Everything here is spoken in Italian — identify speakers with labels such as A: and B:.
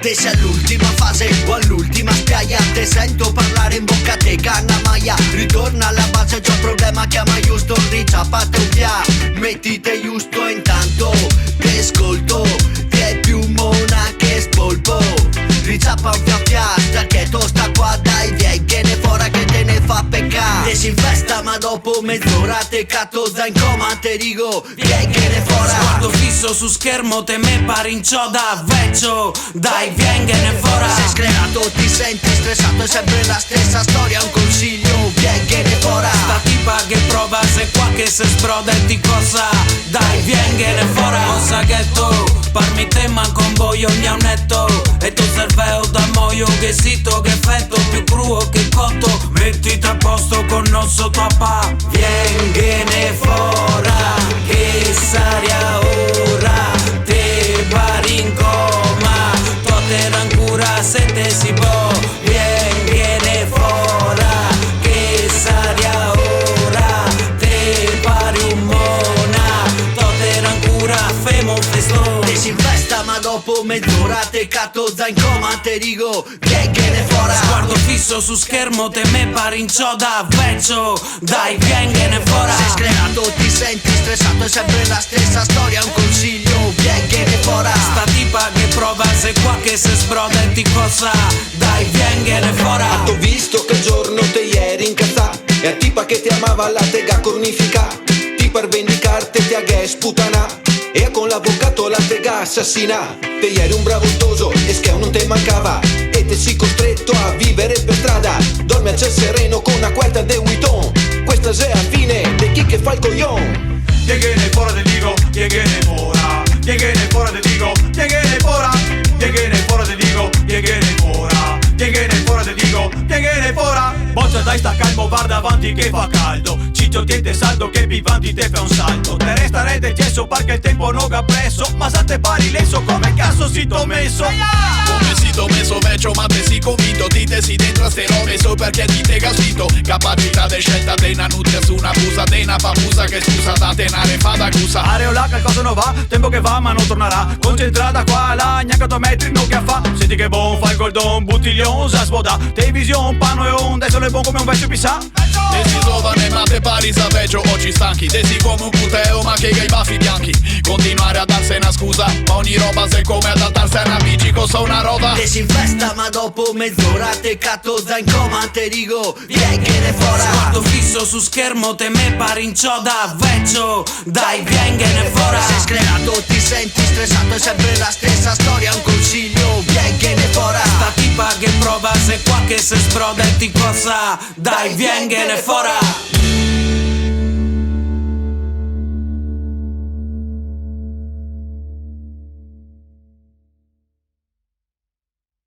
A: Te sei all'ultima fase o all'ultima spiaggia, te sento parlare in bocca a te, canna maia. Ritorna alla base, c'è un problema, chiama Houston, ricciappate un pia. Mettite giusto intanto, te ascolto, ti è più mona che spolpo. Ricciappa un pia, sta quieto, sta qua, dai, viene fuori che te ne fa peccare. Te si infesta ma dopo mezz'ora te catto da in coma, te dico, viene fuori.
B: Sguardo fisso su schermo, te me pari in cioda, vecchio, dai, viene fuori.
A: Sei sclerato, ti senti stressato, è sempre la stessa storia, un consiglio, viene fuori.
B: Sta tipa che prova, se qua che se sbroda e ti cosa, dai, viene fuori. Cosa che tu, parmi te manco un voglio gnaunetto, e tu serveo da moio che sito, che effetto più cruo che cotto. Mettiti a posto con non sotto a pa, viene fuori, che saria ora, te pari in coma, tote ancora se te si può, viene fuori, che saria ora, te pari un mona, tote ancora femo festo.
A: Te si infesta ma dopo mezz'ora te catto da in coma, te dico, viene fuori.
B: Sguardo fisso su schermo, te me pari in cioda, vecchio, dai, viene fuori.
A: Sei sclerato, ti senti stressato, è sempre la stessa storia, un consiglio, viene fuori.
B: Sta tipa che prova, se qua che se sbroda e ti cosa, dai, viene fuori.
C: T'ho visto che giorno te ieri incazzà, e a tipa che ti amava la tega cornifica, ti per vendicarti ti ha gas putana, e con l'avvocato la tega assassina. Te ieri un bravo ottoso e che non te mancava, e te si costretto a vivere per strada. Dormi a ciel sereno con una querta de Vuitton, questa è la fine di chi che fa il coglion.
D: Viene fuori te dico, viene fuori, viene fuori te dico, viene fuori, viene fuori te dico, viene fuori, viene fuori te dico, viene fuori. Boccia dai sta calmo, guarda avanti che fa caldo, ciccio tiente saldo che vivanti te fa un salto. Te resta rete gesso perché il tempo non ha preso, ma sa te pari leso come cazzo si t'ho messo.
E: Come si t'ho messo vecchio ma te si convinto, ti te si dentro a ste robe so perché ti te gasito. Capacità de scelta de una nutria su una busa, de una papusa che scusa da tenare fa da cusa.
D: Areola qualcosa non va, tempo che va ma non tornerà, concentrata qua là, gnacca tua metri non che fa. Senti che buon fa il goldon, buttiglion, sa svoda, te vision, pano e onda, e solo è buon come un vecchio pissà.
E: Te si giovane ma te pari sa vecchio oggi stanchi, te si come un puteo ma che i baffi bianchi. Continuare a darsi una scusa, ma ogni roba se come ad altarsi a una bici costa una roba.
A: Te si infesta ma dopo mezz'ora te catto da in coma, te dico, viene fuori.
B: Sguardo fisso su schermo, te me pari in cioda, vecchio, dai, viene fuori.
A: Sei sclerato, ti senti stressato, è sempre la stessa storia, un consiglio, viene fuori.
B: Sta tipa che prova, se qua che se sbroda e ti cosa, dai, viene fuori.